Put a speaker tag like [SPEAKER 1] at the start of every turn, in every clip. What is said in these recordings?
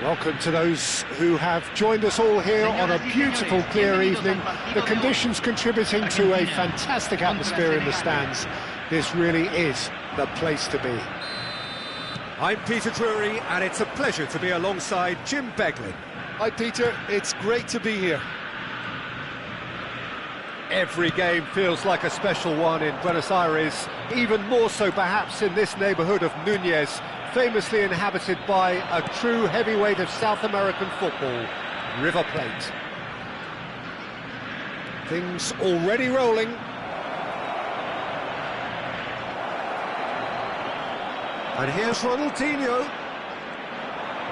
[SPEAKER 1] Welcome to those who have joined us all here on a beautiful, clear evening. The conditions contributing to a fantastic atmosphere in the stands. This really is the place to be.
[SPEAKER 2] I'm Peter Drury, and it's a pleasure to be alongside Jim Beglin.
[SPEAKER 3] Hi Peter, it's great to be here.
[SPEAKER 1] Every game feels like a special one in Buenos Aires, even more so perhaps in this neighbourhood of Núñez, famously inhabited by a true heavyweight of South American football, River Plate. Things already rolling.
[SPEAKER 2] And here's Ronaldinho.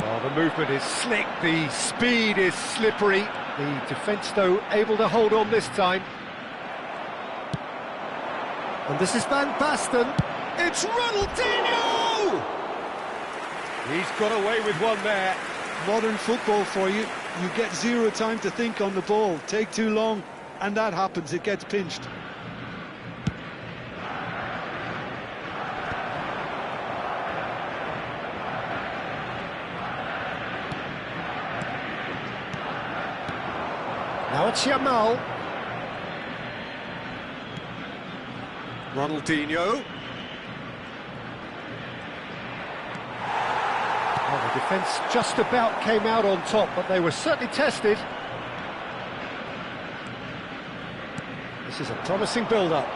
[SPEAKER 1] Well, the movement is slick, the speed is slippery. The defence, though, able to hold on this time. And this is Van Basten.
[SPEAKER 2] It's Ronaldinho!
[SPEAKER 1] He's got away with one there.
[SPEAKER 3] Modern football for you. You get zero time to think on the ball. Take too long, and that happens. It gets pinched.
[SPEAKER 1] Now it's Yamal.
[SPEAKER 2] Ronaldinho.
[SPEAKER 1] Well, the defence just about came out on top, but they were certainly tested. This is a promising build-up.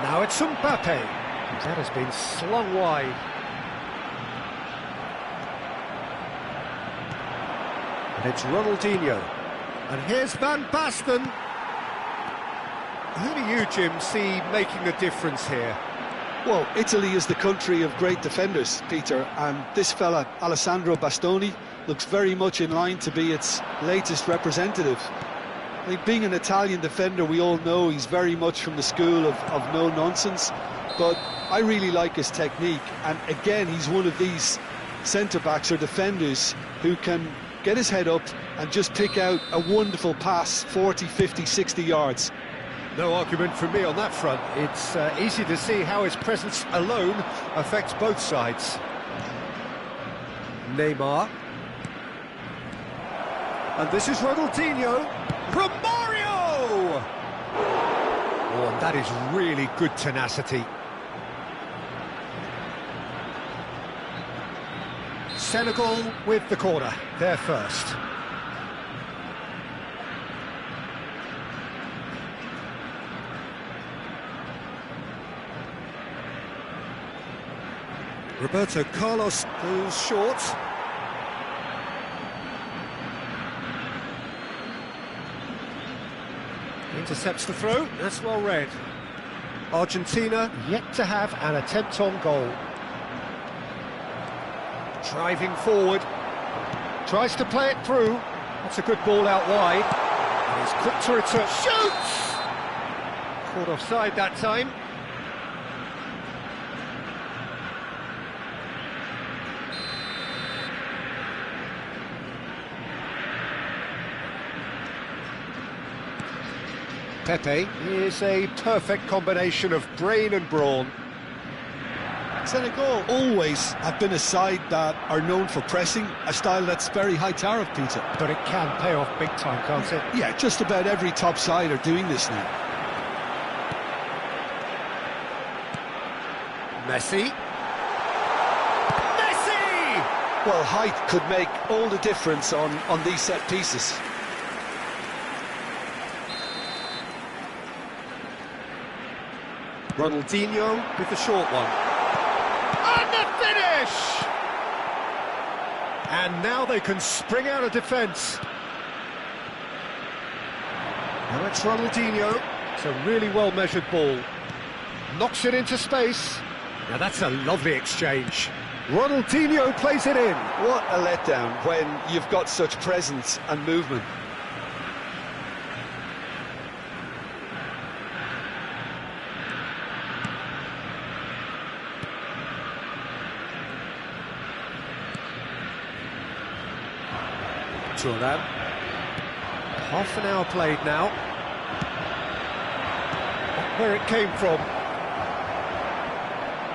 [SPEAKER 1] Now it's Mbappe. That has been slung wide. And it's Ronaldinho.
[SPEAKER 2] And here's Van Basten. Who do you, Jim, see making a difference here?
[SPEAKER 3] Well, Italy is the country of great defenders, Peter, and this fella, Alessandro Bastoni, looks very much in line to be its latest representative. I mean, being an Italian defender, we all know he's very much from the school of no-nonsense, but I really like his technique, and again, he's one of these centre-backs or defenders who can get his head up and just pick out a wonderful pass, 40, 50, 60 yards.
[SPEAKER 1] No argument from me on that front. It's easy to see how his presence alone affects both sides. Neymar.
[SPEAKER 2] And this is Ronaldinho. Romario!
[SPEAKER 1] Oh, and that is really good tenacity. Senegal with the corner, they're first.
[SPEAKER 2] Roberto Carlos goes short.
[SPEAKER 1] Intercepts the throw, that's well read. Argentina yet to have an attempt on goal. Driving forward, tries to play it through. That's a good ball out wide. And he's quick to return. Shoots! Caught offside that time. Pepe is a perfect combination of brain and brawn.
[SPEAKER 3] Senegal always have been a side that are known for pressing, a style that's very high tariff, Peter.
[SPEAKER 1] But it can pay off big time, can't it?
[SPEAKER 3] Yeah, just about every top side are doing this now.
[SPEAKER 2] Messi. Messi!
[SPEAKER 3] Well, height could make all the difference on these set pieces.
[SPEAKER 2] Ronaldinho with the short one.
[SPEAKER 1] And the finish! And now they can spring out of defence. Now it's Ronaldinho. It's a really well-measured ball. Knocks it into space. Now that's a lovely exchange. Ronaldinho plays it in.
[SPEAKER 3] What a letdown when you've got such presence and movement.
[SPEAKER 1] Turan. Half an hour played now. Where it came from.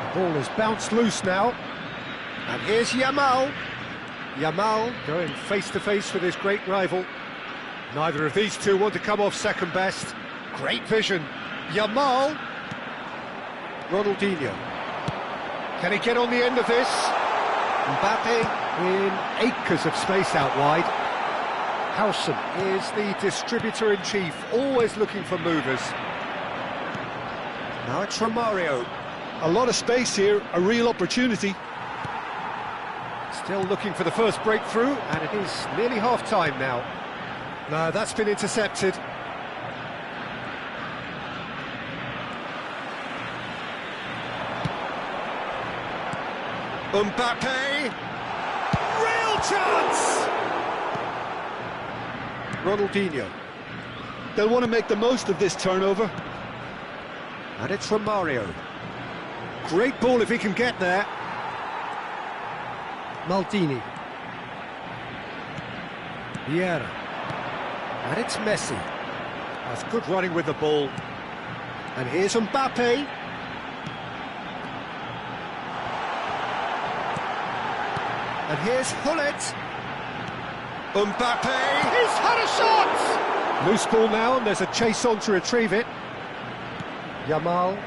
[SPEAKER 1] The ball has bounced loose now. And here's Yamal. Yamal going face-to-face with his great rival. Neither of these two want to come off second best. Great vision. Yamal. Ronaldinho. Can he get on the end of this? Mbappe in acres of space out wide. Howson is the distributor-in-chief, always looking for movers. Now it's Romario.
[SPEAKER 3] A lot of space here, a real opportunity.
[SPEAKER 1] Still looking for the first breakthrough, and it is nearly half-time now. No, that's been intercepted. Mbappe! Real chance! Ronaldinho.
[SPEAKER 3] They'll want to make the most of this turnover.
[SPEAKER 1] And it's Romario. Great ball if he can get there. Maldini. Vieira. And it's Messi. That's good running with the ball. And here's Mbappe. And here's Hullet. Mbappe. He's had a shot! Loose ball now, and there's a chase on to retrieve it. Yamal.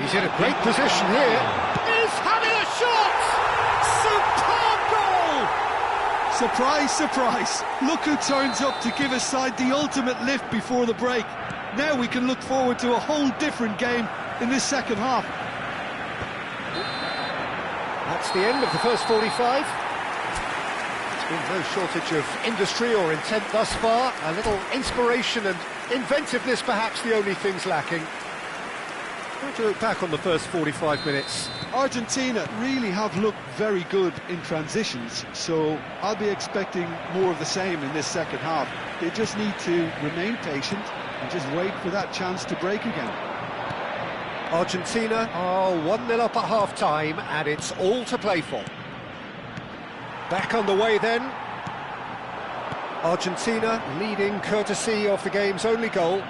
[SPEAKER 1] He's in a great position here. He's having a shot! Superb goal!
[SPEAKER 3] Surprise, surprise. Look who turns up to give his side the ultimate lift before the break. Now we can look forward to a whole different game in this second half.
[SPEAKER 1] That's the end of the first 45. There's been no shortage of industry or intent thus far. A little inspiration and inventiveness, perhaps the only things lacking. Going to look back on the first 45 minutes.
[SPEAKER 3] Argentina really have looked very good in transitions, so I'll be expecting more of the same in this second half. They just need to remain patient and just wait for that chance to break again.
[SPEAKER 1] Argentina are 1-0 up at half-time, and it's all to play for. Back on the way then. Argentina leading courtesy of the game's only goal.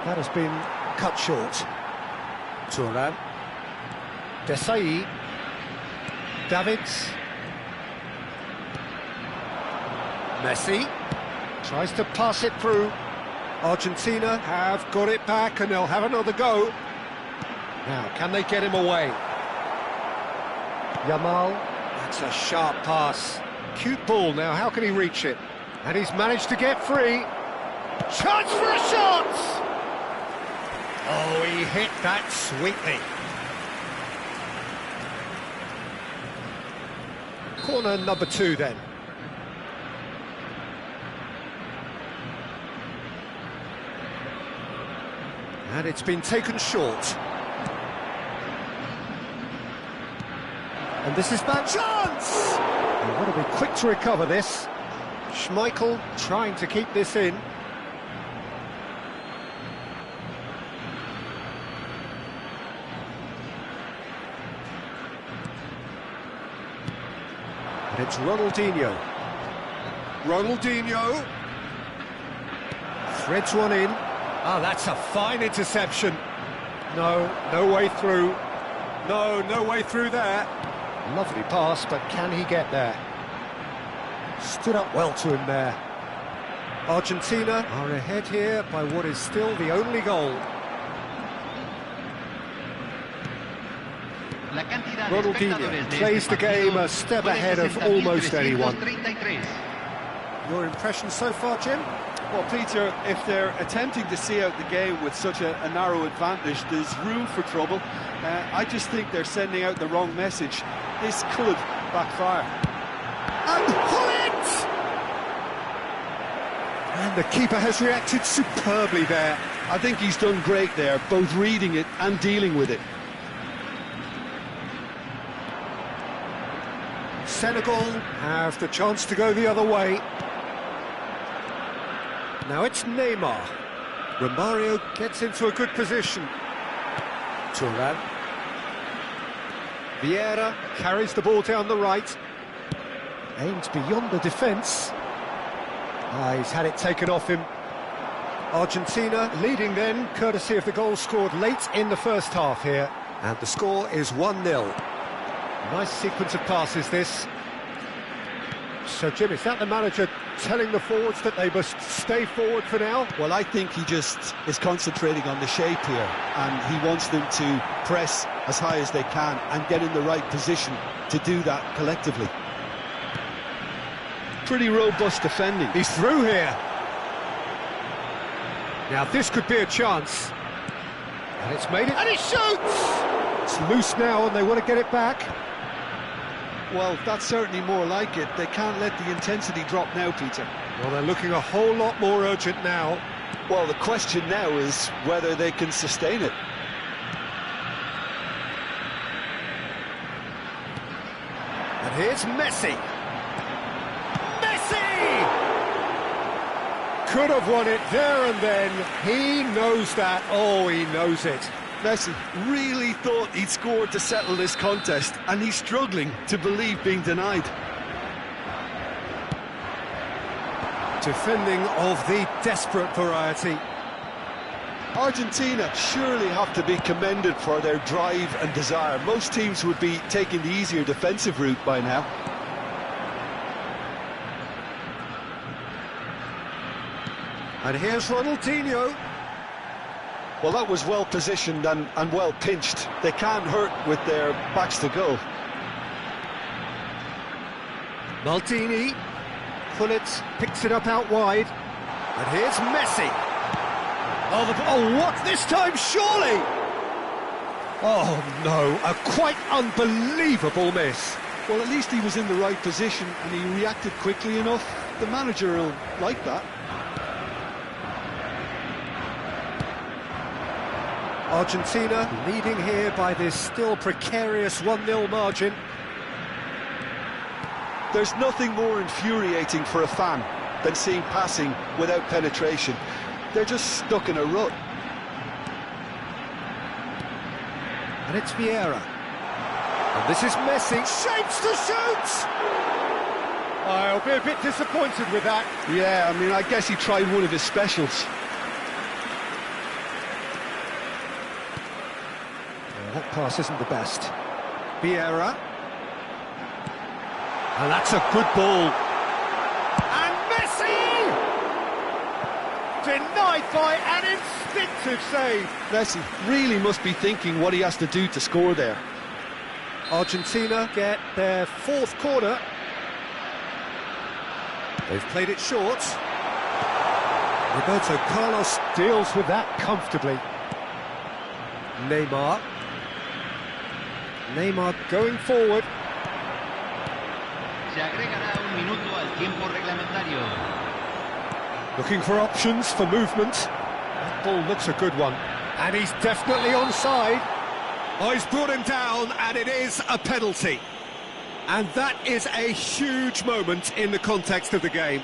[SPEAKER 1] That has been cut short. Turan. Desai. Davids. Messi. Tries to pass it through. Argentina have got it back and they'll have another go. Now, can they get him away? Yamal. That's a sharp pass. Cute ball now, how can he reach it? And he's managed to get free. Chance for a shot! Oh, he hit that sweetly. Corner number 2 then. And it's been taken short. And this is that chance! And want to be quick to recover this. Schmeichel trying to keep this in. And it's Ronaldinho. Ronaldinho. Threads one in. Ah, that's a fine interception. No way through. No way through there. Lovely pass, but can he get there? Stood up well to him there. Argentina are ahead here by what is still the only goal. Ronaldinho plays the game a step ahead of almost anyone. Your impression so far, Jim?
[SPEAKER 3] Well, Peter, if they're attempting to see out the game with such a narrow advantage, there's room for trouble. I just think they're sending out the wrong message. This could backfire.
[SPEAKER 1] And Hullet! And the keeper has reacted superbly there.
[SPEAKER 3] I think he's done great there, both reading it and dealing with it.
[SPEAKER 1] Senegal have the chance to go the other way. Now it's Neymar. Romario gets into a good position. Turan. Vieira carries the ball down the right. Aims beyond the defence. He's had it taken off him. Argentina leading then, courtesy of the goal scored late in the first half here.
[SPEAKER 2] And the score is 1-0.
[SPEAKER 1] Nice sequence of passes, this. So, Jim, is that the manager telling the forwards that they must stay forward for now?
[SPEAKER 3] Well, I think he just is concentrating on the shape here, and he wants them to press as high as they can and get in the right position to do that collectively. Pretty robust defending.
[SPEAKER 1] He's through here. Now, this could be a chance. And it's made it, and he shoots! It's loose now, and they want to get it back.
[SPEAKER 3] Well, that's certainly more like it. They can't let the intensity drop now, Peter.
[SPEAKER 1] Well, they're looking a whole lot more urgent now.
[SPEAKER 3] Well, the question now is whether they can sustain it.
[SPEAKER 1] And here's Messi. Messi! Could have won it there and then. He knows that. Oh, he knows it.
[SPEAKER 3] Messi really thought he'd scored to settle this contest, and he's struggling to believe being denied.
[SPEAKER 1] Defending of the desperate variety.
[SPEAKER 3] Argentina surely have to be commended for their drive and desire. Most teams would be taking the easier defensive route by now.
[SPEAKER 1] And here's Ronaldinho.
[SPEAKER 3] Well, that was well positioned and well pinched. They can't hurt with their backs to goal.
[SPEAKER 1] Maldini. Pullet picks it up out wide. And here's Messi. Oh, what this time, surely? Oh, no, a quite unbelievable miss.
[SPEAKER 3] Well, at least he was in the right position and he reacted quickly enough. The manager will like that.
[SPEAKER 1] Argentina leading here by this still precarious 1-0 margin.
[SPEAKER 3] There's nothing more infuriating for a fan than seeing passing without penetration. They're just stuck in a rut.
[SPEAKER 1] And it's Vieira. And this is Messi. Shapes to shoot! I'll be a bit disappointed with that.
[SPEAKER 3] Yeah, I mean, I guess he tried one of his specials.
[SPEAKER 1] That pass isn't the best. Vieira. And that's a good ball. And Messi! Denied by an instinctive save.
[SPEAKER 3] Messi really must be thinking what he has to do to score there.
[SPEAKER 1] Argentina get their fourth corner. They've played it short. Roberto Carlos deals with that comfortably. Neymar. Neymar going forward.
[SPEAKER 4] Se agregará un minuto al tiempo reglamentario.
[SPEAKER 1] Looking for options for movement. That ball looks a good one. And he's definitely onside.
[SPEAKER 2] Oh, he's brought him down, and it is a penalty. And that is a huge moment in the context of the game.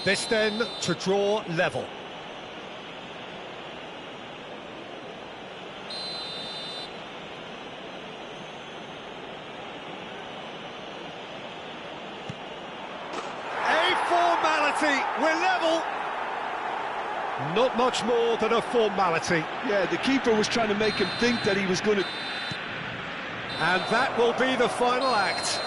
[SPEAKER 1] This then to draw level. We're level. Not much more than a formality.
[SPEAKER 3] Yeah, the keeper was trying to make him think that he was going to...
[SPEAKER 1] And that will be the final act.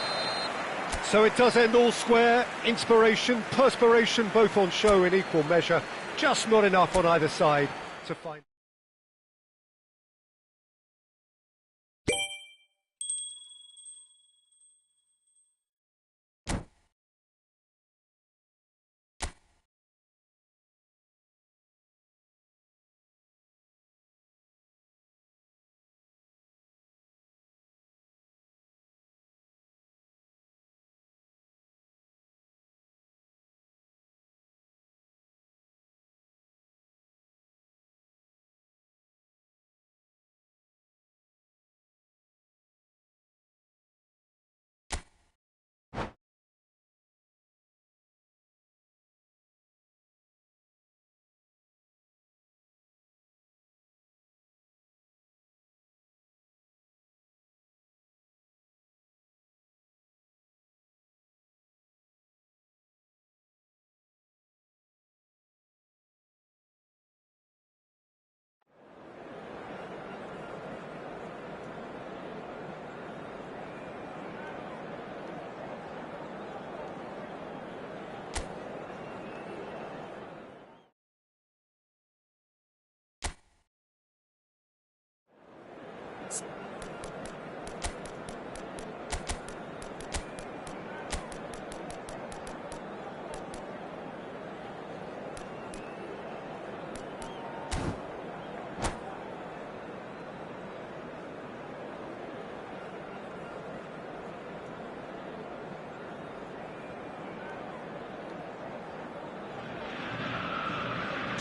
[SPEAKER 1] So it does end all square. Inspiration, perspiration, both on show in equal measure. Just not enough on either side to find...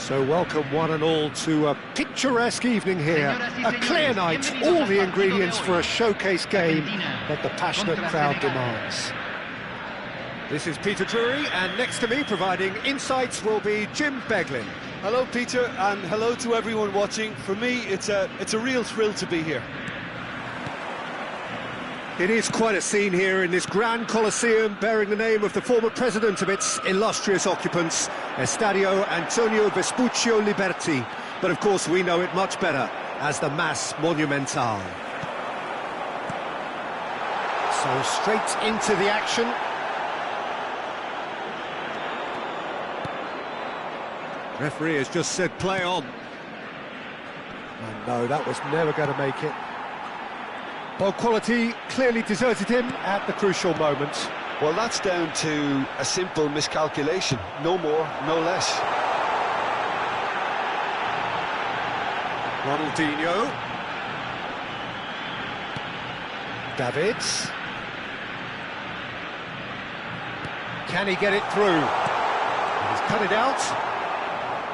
[SPEAKER 1] So welcome one and all to a picturesque evening here, a clear night, all the ingredients for a showcase game that the passionate crowd demands. This is Peter Drury, and next to me providing insights will be Jim Beglin.
[SPEAKER 3] Hello Peter, and hello to everyone watching. For me, it's a real thrill to be here.
[SPEAKER 1] It is quite a scene here in this grand Colosseum, bearing the name of the former president of its illustrious occupants, Estadio Antonio Vespuccio Liberti. But of course we know it much better as the Mas Monumental. So straight into the action. Referee has just said play on. And no, that was never going to make it. Well, quality clearly deserted him at the crucial moment.
[SPEAKER 3] Well, that's down to a simple miscalculation. No more, no less.
[SPEAKER 1] Ronaldinho. Davids. Can he get it through? He's cut it out.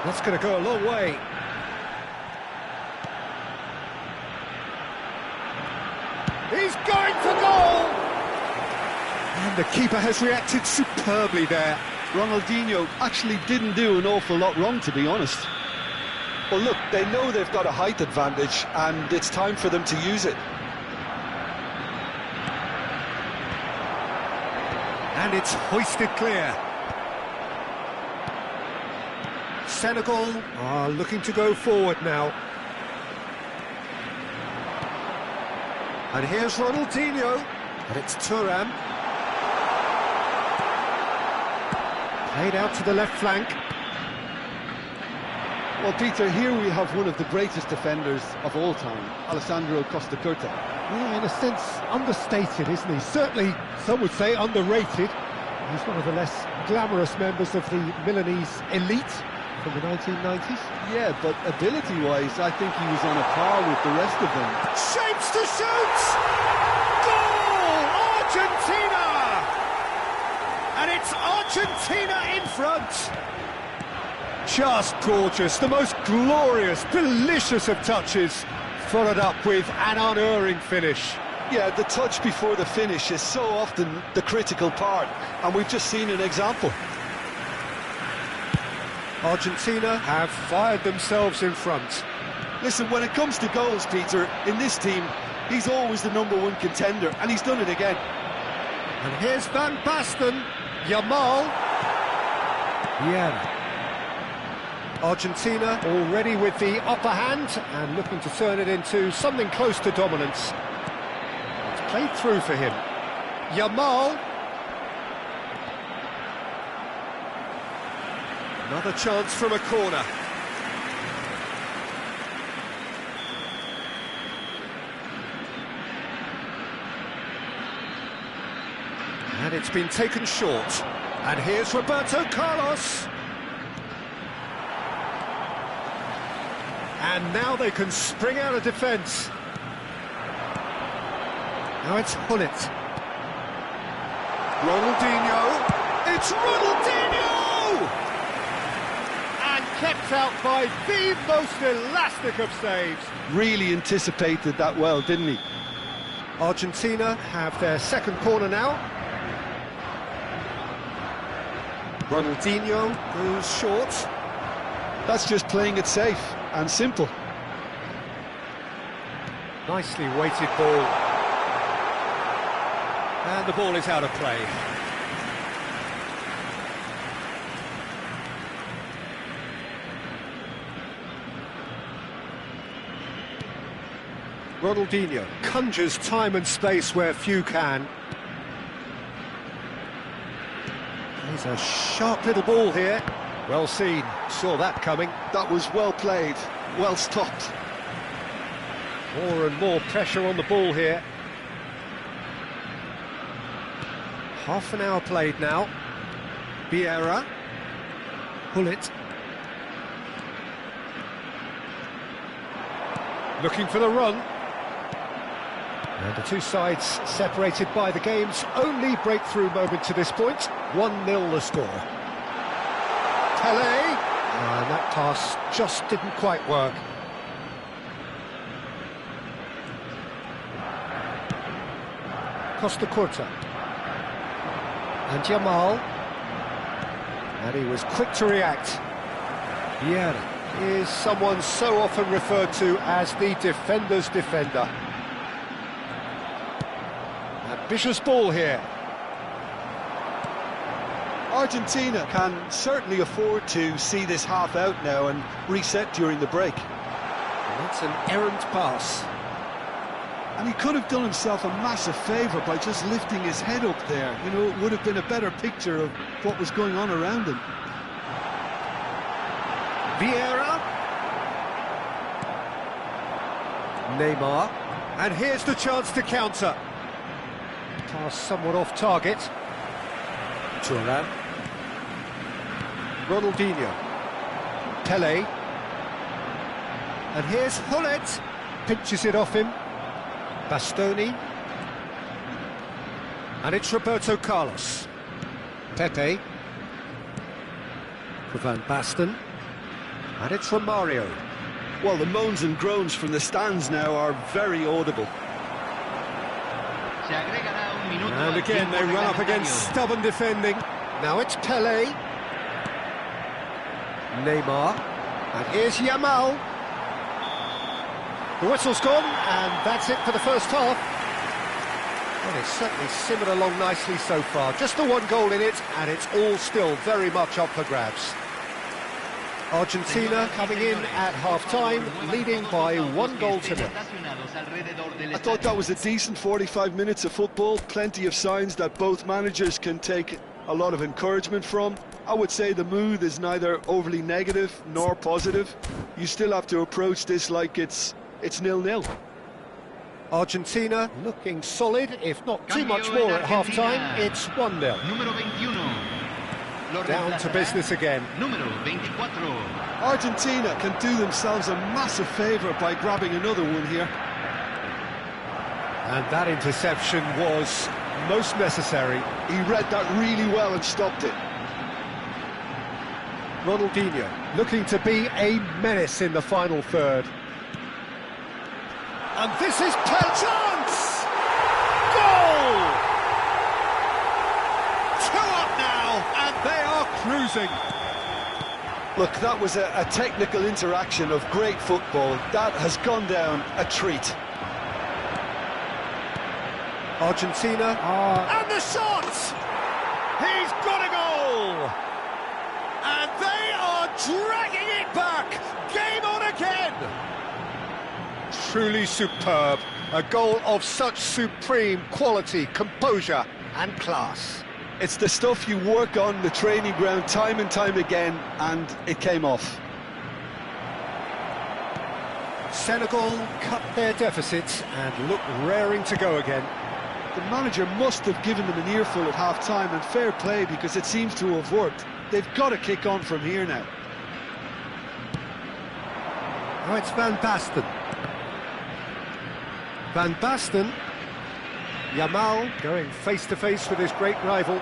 [SPEAKER 1] That's going to go a long way. He's going for goal! And the keeper has reacted superbly there.
[SPEAKER 3] Ronaldinho actually didn't do an awful lot wrong, to be honest. Well, look, they know they've got a height advantage, and it's time for them to use it.
[SPEAKER 1] And it's hoisted clear. Senegal are looking to go forward now. And here's Ronaldinho, and it's Thuram. Played out to the left flank.
[SPEAKER 3] Well, Peter, here we have one of the greatest defenders of all time, Alessandro Costa Curta.
[SPEAKER 1] Yeah, in a sense, understated, isn't he? Certainly, some would say underrated. He's one of the less glamorous members of the Milanese elite from the 1990s.
[SPEAKER 3] Yeah, but ability-wise, I think he was on a par with the rest of them.
[SPEAKER 1] Shapes to shoot! Goal! Argentina! And it's Argentina in front! Just gorgeous, the most glorious, delicious of touches, followed up with an unerring finish.
[SPEAKER 3] Yeah, the touch before the finish is so often the critical part, and we've just seen an example.
[SPEAKER 1] Argentina have fired themselves in front.
[SPEAKER 3] Listen, when it comes to goals, Peter, in this team, he's always the #1 contender, and he's done it again.
[SPEAKER 1] And here's Van Basten, Yamal. Yeah. Argentina already with the upper hand and looking to turn it into something close to dominance. It's played through for him. Yamal. Another chance from a corner. And it's been taken short. And here's Roberto Carlos. And now they can spring out of defence. Now it's Hullet. Ronaldinho. It's Ronaldinho! And kept out by the most elastic of saves.
[SPEAKER 3] Really anticipated that well, didn't he?
[SPEAKER 1] Argentina have their second corner now. Ronaldinho goes short.
[SPEAKER 3] That's just playing it safe and simple.
[SPEAKER 1] Nicely weighted ball. And the ball is out of play. Ronaldinho conjures time and space where few can. There's a sharp little ball here. Well seen, saw that coming.
[SPEAKER 3] That was well played, well stopped.
[SPEAKER 1] More and more pressure on the ball here. Half an hour played now. Vieira. Hullet. Looking for the run. And the two sides separated by the game's only breakthrough moment to this point. 1-0 the score. Pelé, And that pass just didn't quite work. Costa Curta. And Jamal. And he was quick to react. Vieira is someone so often referred to as the defender's defender. Ambitious ball here.
[SPEAKER 3] Argentina can certainly afford to see this half out now and reset during the break.
[SPEAKER 1] And that's an errant pass.
[SPEAKER 3] And he could have done himself a massive favour by just lifting his head up there. You know, it would have been a better picture of what was going on around him.
[SPEAKER 1] Vieira. Neymar. And here's the chance to counter. Pass somewhat off target. Thuram. Ronaldinho. Pelé. And here's Hullet. Pinches it off him. Bastoni. And it's Roberto Carlos. Pepe. For Van Basten. And it's Romario.
[SPEAKER 3] Well, the moans and groans from the stands now are very audible.
[SPEAKER 1] And again they run up against stubborn defending. Now it's Pelé. Neymar. And here's Yamal. The whistle's gone, and that's it for the first half. Well, it's certainly simmered along nicely so far. Just the one goal in it, and it's all still very much up for grabs. Argentina coming in at half-time, leading by 1-0.
[SPEAKER 3] I thought that was a decent 45 minutes of football. Plenty of signs that both managers can take a lot of encouragement from. I would say the mood is neither overly negative nor positive. You still have to approach this like it's 0-0.
[SPEAKER 1] Argentina looking solid, if not too much more at half-time. It's 1-0. Down to business again.
[SPEAKER 3] Argentina can do themselves a massive favour by grabbing another one here.
[SPEAKER 1] And that interception was most necessary.
[SPEAKER 3] He read that really well and stopped it.
[SPEAKER 1] Ronaldinho looking to be a menace in the final third. And this is chance! Goal! 2 up now, and they are cruising.
[SPEAKER 3] Look, that was a technical interaction of great football. That has gone down a treat.
[SPEAKER 1] Argentina, and the shot! He's got a goal! And they are dragging it back! Game on again! Truly superb. A goal of such supreme quality, composure and class.
[SPEAKER 3] It's the stuff you work on the training ground time and time again, and it came off.
[SPEAKER 1] Senegal cut their deficits and look raring to go again.
[SPEAKER 3] The manager must have given them an earful at half-time, and fair play, because it seems to have worked. They've got to kick on from here now.
[SPEAKER 1] Oh, it's Van Basten. Van Basten. Yamal going face-to-face with his great rival.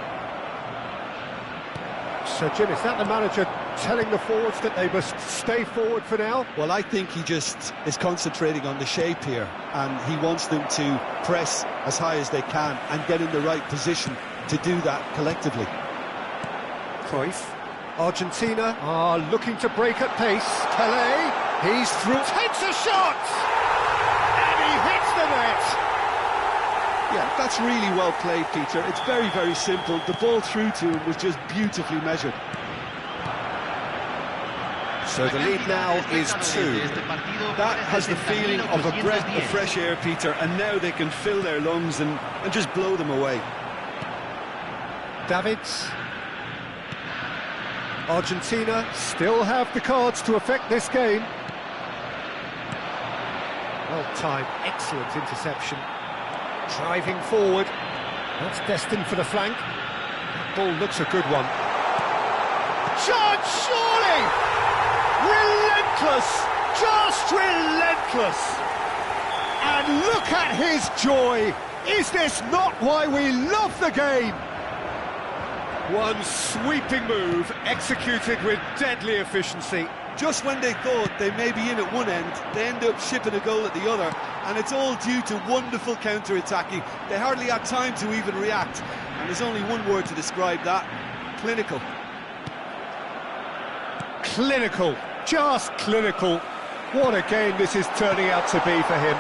[SPEAKER 1] So, Jim, is that the manager telling the forwards that they must stay forward for now?
[SPEAKER 3] Well, I think he just is concentrating on the shape here, and he wants them to press as high as they can and get in the right position to do that collectively.
[SPEAKER 1] Cruyff. Argentina are looking to break at pace. Pelé, he's through, takes a shot! And he hits the net!
[SPEAKER 3] Yeah, that's really well played, Peter. It's very, very simple. The ball through to him was just beautifully measured.
[SPEAKER 1] So the lead now is 2.
[SPEAKER 3] That has the feeling of a breath of fresh air, Peter, and now they can fill their lungs and just blow them away.
[SPEAKER 1] Davids. Argentina still have the cards to affect this game. Well-timed, excellent interception. Driving forward. That's destined for the flank. That ball looks a good one. Chance, surely! Relentless! Just relentless! And look at his joy! Is this not why we love the game? One sweeping move, executed with deadly efficiency.
[SPEAKER 3] Just when they thought they may be in at one end, they end up shipping a goal at the other, and it's all due to wonderful counter-attacking. They hardly had time to even react, and there's only one word to describe that: clinical.
[SPEAKER 1] Clinical, just clinical. What a game this is turning out to be for him.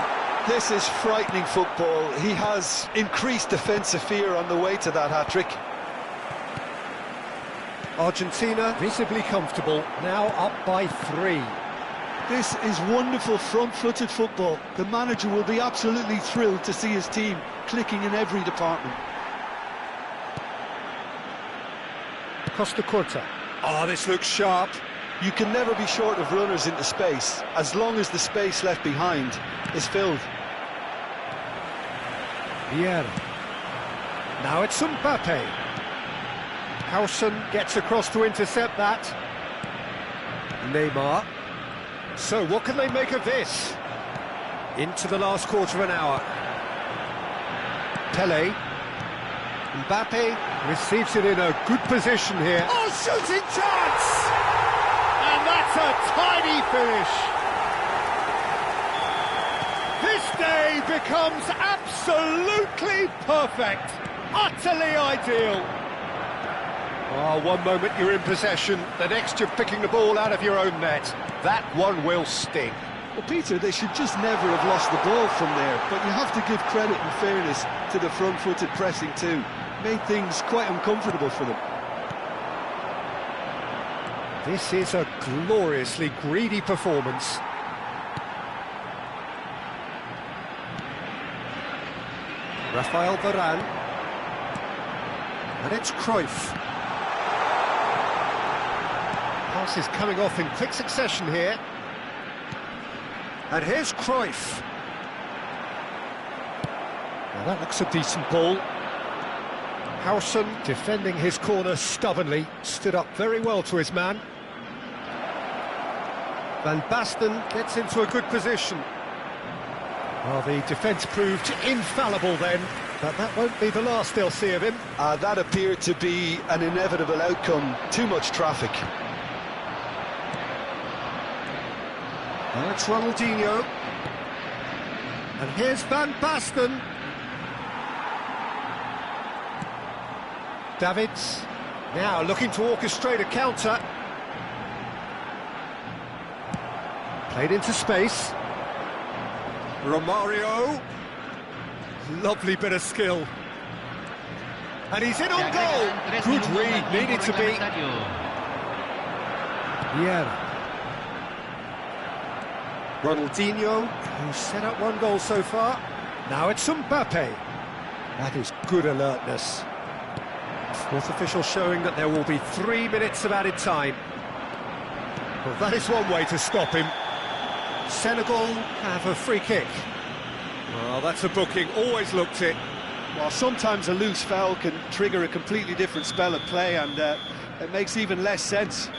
[SPEAKER 3] This is frightening football. He has increased defensive fear on the way to that hat-trick.
[SPEAKER 1] Argentina visibly comfortable, now up by 3.
[SPEAKER 3] This is wonderful front-footed football. The manager will be absolutely thrilled to see his team clicking in every department.
[SPEAKER 1] Costa Curta. Oh, this looks sharp.
[SPEAKER 3] You can never be short of runners into space, as long as the space left behind is filled.
[SPEAKER 1] Vieira. Now it's Mbappe. Howson gets across to intercept that. Neymar. So what can they make of this? Into the last quarter of an hour. Pele. Mbappe receives it in a good position here. Oh, shooting chance! And that's a tiny finish. This day becomes absolutely perfect. Utterly ideal. Oh, one moment you're in possession, the next you're picking the ball out of your own net. That one will sting.
[SPEAKER 3] Well, Peter, they should just never have lost the ball from there, but you have to give credit and fairness to the front-footed pressing too. Made things quite uncomfortable for them.
[SPEAKER 1] This is a gloriously greedy performance. Rafael Varane. And it's Cruyff. Pass is coming off in quick succession here. And here's Cruyff. Now that looks a decent ball. Howson defending his corner stubbornly, stood up very well to his man. Van Basten gets into a good position. Well, the defence proved infallible then, but that won't be the last they'll see of him.
[SPEAKER 3] That appeared to be an inevitable outcome. Too much traffic.
[SPEAKER 1] Now it's Ronaldinho. And here's Van Basten. Davids, now looking to orchestrate a counter. Played into space. Romario. Lovely bit of skill. And he's in on goal. Good read, needed to be. Vieira. Ronaldinho, who's set up one goal so far. Now it's Mbappe. That is good alertness. Fourth official showing that there will be 3 minutes of added time. Well, that is one way to stop him. Senegal have a free kick. Well, that's a booking, always looked it.
[SPEAKER 3] Well, sometimes a loose foul can trigger a completely different spell of play, and it makes even less sense.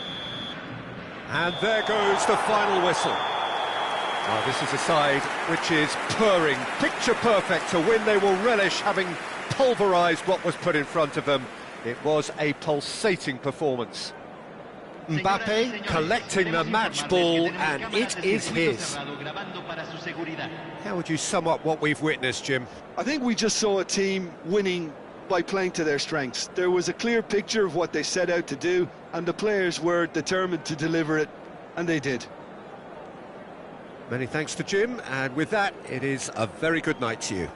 [SPEAKER 1] And there goes the final whistle. Well, this is a side which is purring, picture perfect, to win they will relish, having pulverised what was put in front of them. It was a pulsating performance. Mbappe collecting the match ball, and it is his. How would you sum up what we've witnessed, Jim?
[SPEAKER 3] I think we just saw a team winning by playing to their strengths. There was a clear picture of what they set out to do, and the players were determined to deliver it, and they did.
[SPEAKER 1] Many thanks to Jim, and with that, it is a very good night to you.